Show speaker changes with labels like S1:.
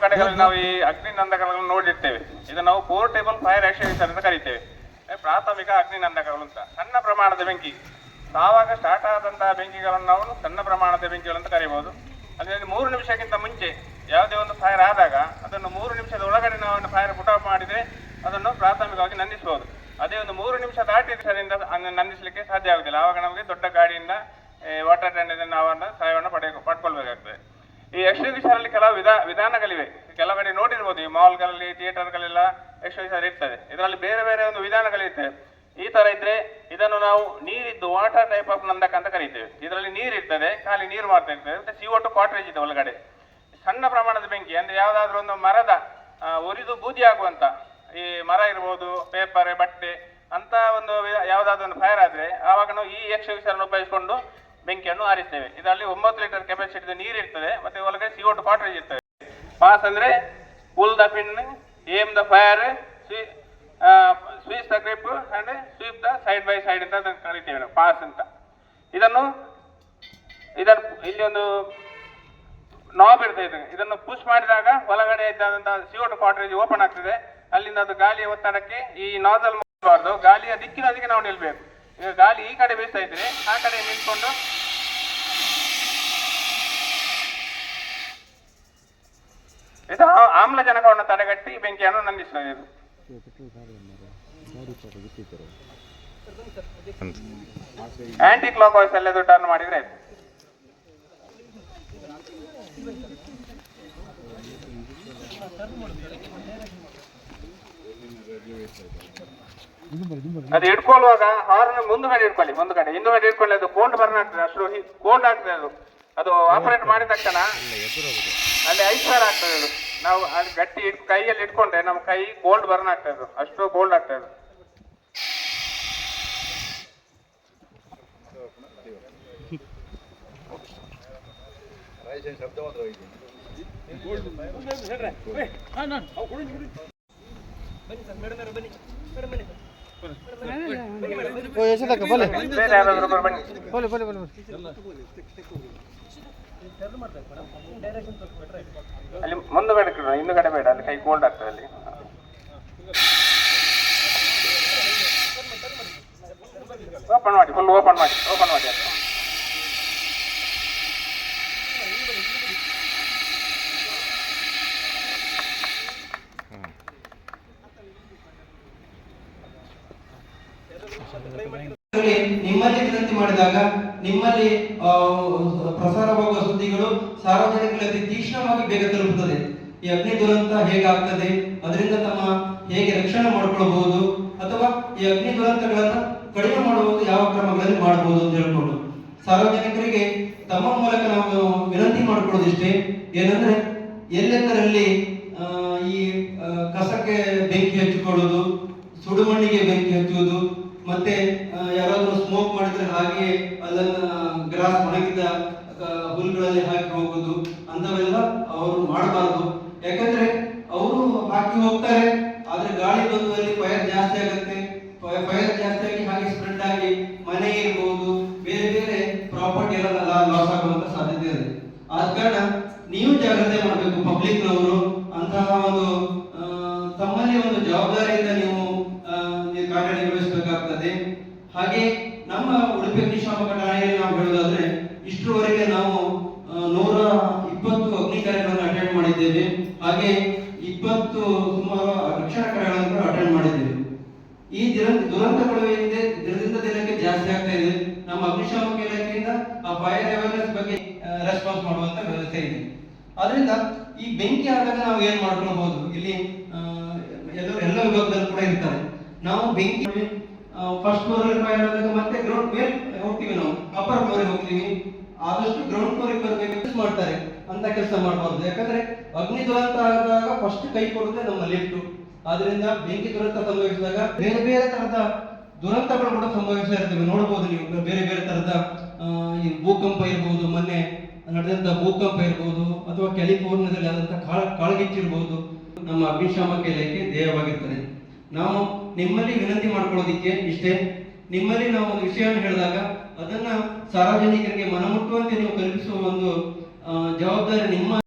S1: ಕಡೆಗಳಲ್ಲಿ ನಾವು ಈ ಅಗ್ನಿ ನಂದಕಗಳನ್ನು ನೋಡಿರ್ತೇವೆ. ಇದನ್ನು ನಾವು ಪೋರ್ಟೇಬಲ್ ಫೈರ್ ಎಕ್ಸ್ಟಿಂಗ್ವಿಷರ್ ಅಂತ ಕರಿತೇವೆ. ಪ್ರಾಥಮಿಕ ಅಗ್ನಿ ನಂದಕಗಳು ಅಂತ. ಸಣ್ಣ ಪ್ರಮಾಣದ ಬೆಂಕಿ ಆವಾಗ ಸ್ಟಾರ್ಟ್ ಆದಂತಹ ಬೆಂಕಿಗಳನ್ನು ನಾವು ಸಣ್ಣ ಪ್ರಮಾಣದ ಬೆಂಕಿಗಳು ಅಂತ ಕರಿಬಹುದು. ಅದರಲ್ಲಿ 3 ನಿಮಿಷಕ್ಕಿಂತ ಮುಂಚೆ ಯಾವುದೇ ಒಂದು ಫೈರ್ ಆದಾಗ ಅದನ್ನು 3 ನಿಮಿಷದ ಒಳಗಡೆ ನಾವು ಫೈರ್ ಪುಟ್ ಆಫ್ ಮಾಡಿದರೆ ಅದನ್ನು ಪ್ರಾಥಮಿಕವಾಗಿ ನಂದಿಸಬಹುದು. ಅದೇ ಒಂದು 3 ನಿಮಿಷ ದಾಟಿದ್ದರಿಂದ ನಂದಿಸಲಿಕ್ಕೆ ಸಾಧ್ಯ ಆಗುದಿಲ್ಲ. ಆವಾಗ ನಮಗೆ ದೊಡ್ಡ ಗಾಡಿಯಿಂದ ವಾಟರ್ ಟ್ಯಾಂಕ್ ನಾವು ಸಹಾಯವನ್ನು ಪಡ್ಕೊಳ್ಬೇಕಾಗ್ತದೆ. ಈ ಎಕ್ಸ್ಟಿಂಗ್ವಿಷರ್ ಅಲ್ಲಿ ಕೆಲವು ವಿಧಾನಗಳಿವೆ. ಕೆಲವೆಡೆ ನೋಡಿರ್ಬೋದು, ಈ ಮಾಲ್ಗಳಲ್ಲಿ, ಥಿಯೇಟರ್ಗಳೆಲ್ಲ ಎಕ್ಸ್ಟಿಂಗ್ವಿಷರ್ ಇರ್ತದೆ. ಇದರಲ್ಲಿ ಬೇರೆ ಬೇರೆ ಒಂದು ವಿಧಾನಗಳಿರ್ತದೆ. ಈ ತರ ಇದ್ರೆ ಇದನ್ನು ನಾವು ನೀರಿದ್ದು ವಾಟರ್ ಟೈಪ್ ಆಫ್ ನಂದಕ ಅಂತ ಕರೀತೇವೆ. ಇದರಲ್ಲಿ ನೀರು ಇರ್ತದೆ, ಖಾಲಿ ನೀರು ಮಾತ್ರ ಇರ್ತದೆ. ಮತ್ತೆ CO2 ಕಾಟ್ರೇಜ್ ಇದೆ ಒಳಗಡೆ. ಸಣ್ಣ ಪ್ರಮಾಣದ ಬೆಂಕಿ ಅಂದ್ರೆ ಯಾವುದಾದ್ರೂ ಒಂದು ಮರದ ಉರಿದು ಬೂದಿ ಆಗುವಂತ, ಈ ಮರ ಇರ್ಬೋದು, ಪೇಪರ್, ಬಟ್ಟೆ ಅಂತ ಒಂದು ಯಾವುದಾದ್ರೂ ಒಂದು ಫೈರ್ ಆದ್ರೆ ಆವಾಗ ನಾವು ಈ ಎಕ್ಸ್ಟಿಂಗ್ವಿಷರ್ ಉಪಯೋಗಿಸಿಕೊಂಡು ಬೆಂಕಿಯನ್ನು ಆರಿಸ್ತೇವೆ. ಇದರಲ್ಲಿ 9 ಲೀಟರ್ ಕೆಪಾಸಿಟಿ ನೀರು ಇರ್ತದೆ, ಮತ್ತೆ ಒಳಗಡೆ CO2 ಕಾಟ್ರೇಜ್ ಇರ್ತದೆ. ಪಾಸ್ ಅಂದ್ರೆ pull the pin, aim the fire, ಸ್ವೀಚ್ the grip and sweep the side by side ಅಂತ ಕರಿತೇವೆ ನಾವು, ಪಾಸ್ ಅಂತ. ಇದನ್ನು ಇಲ್ಲಿ ಒಂದು ನಾಬ್ ಇರ್ತದೆ. ಇದನ್ನು ಪುಷ್ ಮಾಡಿದಾಗ ಒಳಗಡೆ ಇದ್ದಂತಹ CO2 ಕಾಟ್ರೇಜ್ ಓಪನ್ ಆಗ್ತದೆ. ಅಲ್ಲಿಂದ ಅದು ಗಾಳಿಯ ಒತ್ತಡಕ್ಕೆ ಈ ನಾಜಲ್ ಮಾಡಬಾರ್ದು, ಗಾಳಿಯ ದಿಕ್ಕಿನೊಂದಿಗೆ ನಾವು ನಿಲ್ಬೇಕು. ಈಗ ಗಾಳಿ ಈ ಕಡೆ ಬೀಸ್ತಾ ಇದ್ರೆ ಆ ಕಡೆ ನಿಂತ್ಕೊಂಡು ಇದು ಆಮ್ಲಜನಕವನ್ನು ತಡೆಗಟ್ಟಿ ಬೆಂಕಿಯನ್ನು ನಂದಿಸ್ತದೆ. ಇದು ಆಂಟಿ ಕ್ಲಾಕ್ ವೈಸ್ ಅಲ್ಲೇ ಟರ್ನ್ ಮಾಡಿದ್ರೆ ಆಯ್ತು. ಅದು ಇಟ್ಕೊಳ್ಳುವಾಗ ಹಾರ್ನ್ ಮುಂದುಗಡೆ ಇಟ್ಕೊಳ್ಳಿ, ಹಿಂದುಗಡೆ ಇಟ್ಕೊಳ್ಳಿ. ಅದು ಕೋಲ್ಡ್ ಬರ್ನ್ ಆಗ್ತದೆ, ಅಷ್ಟು ಕೋಲ್ಡ್ ಆಗ್ತದೆ. ಅದು ಆಪರೇಟ್ ಮಾಡಿದ ತಕ್ಷಣ ಅಲ್ಲಿ ಐಸ್ ಫೈರ್ ಆಗ್ತದೆ. ಅದು ನಾವು ಅಲ್ಲಿ ಗಟ್ಟಿ ಕೈಯಲ್ಲಿ ಇಟ್ಕೊಂಡ್ರೆ ನಮ್ಮ ಕೈ ಕೋಲ್ಡ್ ಬರ್ನ್ ಆಗ್ತದೆ, ಅದು ಅಷ್ಟು ಕೋಲ್ಡ್ ಆಗ್ತದೆ. ಅಲ್ಲಿ ಮುಂದುಗಡೆ ಹಿಂದುಗಡೆ ಬೇಡ, ಅಲ್ಲಿ ಕೈ ಕೋಲ್ಡ್ ಆಗ್ತದೆ. ಅಲ್ಲಿ ಓಪನ್ ಮಾಡಿ, ಫುಲ್ ಓಪನ್ ಮಾಡಿ.
S2: ನಿಮ್ಮಲ್ಲಿ ವಿನಂತಿ ಮಾಡಿದಾಗ ನಿಮ್ಮಲ್ಲಿ ಪ್ರಸಾರವಾಗುವ ಸುದ್ದಿಗಳು ಸಾರ್ವಜನಿಕರಲ್ಲಿ ತೀಕ್ಷ್ಣವಾಗಿ ಬೇಗ ತಲುಪುತ್ತದೆ. ಈ ಅಗ್ನಿ ದುರಂತ ಹೇಗಾಗ್ತದೆ, ಅದರಿಂದ ತಮ್ಮ ಹೇಗೆ ರಕ್ಷಣೆ ಮಾಡಿಕೊಳ್ಳಬಹುದು, ಅಥವಾ ಈ ಅಗ್ನಿ ದುರಂತಗಳನ್ನ ಕಡಿಮೆ ಮಾಡುವುದು ಯಾವ ಕ್ರಮಗಳಲ್ಲಿ ಮಾಡಬಹುದು ಅಂತ ಹೇಳ್ಕೊಂಡು ಸಾರ್ವಜನಿಕರಿಗೆ ತಮ್ಮ ಮೂಲಕ ನಾವು ವಿನಂತಿ ಮಾಡಿಕೊಳ್ಳೋದಿಷ್ಟೇ. ಏನಂದ್ರೆ ಎಲ್ಲೆಂದರಲ್ಲಿ ಈ ಕಸಕ್ಕೆ ಬೆಂಕಿ ಹಚ್ಚಿಕೊಳ್ಳುವುದು, ಸುಡುಮಣ್ಣಿಗೆ ಬೆಂಕಿ ಹಚ್ಚುವುದು, ಮತ್ತೆ ಯಾರಾದ್ರೂ ಸ್ಮೋಕ್ ಮಾಡಿದ್ರೆ ಹಾಗೆ ಅದನ್ನ ಗ್ರಾಸ್ ಒಣಗಿದ ಹುಲ್ಲುಗಳಲ್ಲಿ ಹಾಕಿ ಹೋಗುದು, ಅಂತವೆಲ್ಲ ಅವರು ಮಾಡಬಾರ್ದು. ಯಾಕಂದ್ರೆ ಅವರು ಹಾಕಿ ಹೋಗ್ತಾರೆ, ಆದ್ರೆ ಗಾಳಿ ಬಂದು ಅಲ್ಲಿ ಫೈರ್ ಜಾಸ್ತಿ ಆಗುತ್ತೆ. ಫೈರ್ ಜಾಸ್ತಿ ಆಗಿ ಹಾಗೆ ಸ್ಪ್ರೆಡ್ ಆಗಿ ಮನೆ ಇರ್ಬೋದು, ಬೇರೆ ಬೇರೆ ಪ್ರಾಪರ್ಟಿ ಎಲ್ಲ ಲಾಸ್ ಆಗುವಂತ ಸಾಧ್ಯತೆ ಇದೆ. ಆದ ಕಾರಣ ನೀವು ಜಾಗ್ರತೆ ಮಾಡಬೇಕು, ಪಬ್ಲಿಕ್ನವರು. ಅಂತಹ ಒಂದು ತಮ್ಮಲ್ಲಿ ಒಂದು ಜವಾಬ್ದಾರಿಯಿಂದ ನೀವು ಕಾರ್ಯನಿರ್ವಹಿಸಬೇಕಾಗ್ತದೆ. ಹಾಗೆ ನಮ್ಮ ಉಡುಪಿ ಅಗ್ನಿಶಾಮಕ ಠಾಣೆಯಲ್ಲಿ ನಾವು ಹೇಳುವುದಾದ್ರೆ ಇಷ್ಟರವರೆಗೆ ನಾವು 120 ಅಗ್ನಿ ಕಾರ್ಯಗಳನ್ನು ಅಟೆಂಡ್ ಮಾಡಿದ್ದೇವೆ. ಹಾಗೆ 20 ಸುಮಾರು ರಕ್ಷಣಾ ಕಾರ್ಯಗಳನ್ನು ಅಟೆಂಡ್ ಮಾಡಿದ್ದೇವೆ. ಈ ದುರಂತಗಳು ದಿನದಿಂದ ದಿನಕ್ಕೆ ಜಾಸ್ತಿ ಆಗ್ತಾ ಇದೆ. ನಮ್ಮ ಅಗ್ನಿಶಾಮಕ ಇಲಾಖೆಯಿಂದ ಆ ಫೈರ್ ಅವೇರ್ನೆಸ್ ಬಗ್ಗೆ ರೆಸ್ಪಾನ್ಸ್ ಮಾಡುವಂತ ವ್ಯವಸ್ಥೆ ಇದೆ. ಆದ್ರಿಂದ ಈ ಬೆಂಕಿ ಆದಾಗ ನಾವು ಏನ್ ಮಾಡ್ಕೊಳ್ಬಹುದು, ಇಲ್ಲಿ ಎಲ್ಲ ವಿಭಾಗದಲ್ಲಿ ಕೂಡ ಇರ್ತಾರೆ. ನಾವು ಬೆಂಕಿ ಫಸ್ಟ್ ಫ್ಲೋರ್ ಅಲ್ಲಿ ಫೈರ್ ಆದಾಗ ಮತ್ತೆ ಗ್ರೌಂಡ್ ಮೇಲೆ ಹೋಗ್ತೀವಿ, ನಾವು ಅಪ್ಪರ್ ಫ್ಲೋರ್ ಹೋಗ್ತೀವಿ. ಆದಷ್ಟು ಗ್ರೌಂಡ್ ಫ್ಲೋರ್ ಬರ್ಬೇಕು ಮಾಡ್ತಾರೆ, ಅಂತ ಕೆಲಸ ಮಾಡಬಾರ್ದು. ಯಾಕಂದ್ರೆ ಅಗ್ನಿ ದುರಂತ ಆದಾಗ ಫಸ್ಟ್ ಕೈ ಕೊಡುತ್ತೆ ನಮ್ಮ ಲಿಫ್ಟ್. ಆದ್ರಿಂದ ಬೆಂಕಿ ದುರಂತ ಸಂಭವಿಸಿದಾಗ ಬೇರೆ ಬೇರೆ ತರದ ದುರಂತಗಳು ಕೂಡ ಸಂಭವಿಸ್ತಾ ಇರ್ತವೆ. ನೋಡಬಹುದು ನೀವು, ಬೇರೆ ಬೇರೆ ತರದ ಈ ಭೂಕಂಪ ಇರಬಹುದು, ಮೊನ್ನೆ ನಡೆದಂತ ಭೂಕಂಪ ಇರಬಹುದು, ಅಥವಾ ಕ್ಯಾಲಿಫೋರ್ನಿಯಾದಲ್ಲಿ ಆದಂತಹ ಕಾಳ್ಗಿಚ್ಚಿರಬಹುದು. ನಮ್ಮ ಅಗ್ನಿಶಾಮಕ ಇಲಾಖೆ ಧ್ಯೇಯವಾಗಿರ್ತದೆ. ನಾವು ನಿಮ್ಮಲ್ಲಿ ವಿನಂತಿ ಮಾಡ್ಕೊಳ್ಳೋದಿಕ್ಕೆ ಇಷ್ಟೇ, ನಿಮ್ಮಲ್ಲಿ ನಾವು ಒಂದು ವಿಷಯವನ್ನು ಹೇಳಿದಾಗ ಅದನ್ನ ಸಾರ್ವಜನಿಕರಿಗೆ ಮನಮುಟ್ಟುವಂತೆ ನೀವು ಕಲ್ಪಿಸುವ ಒಂದು ಜವಾಬ್ದಾರಿ ನಿಮ್ಮ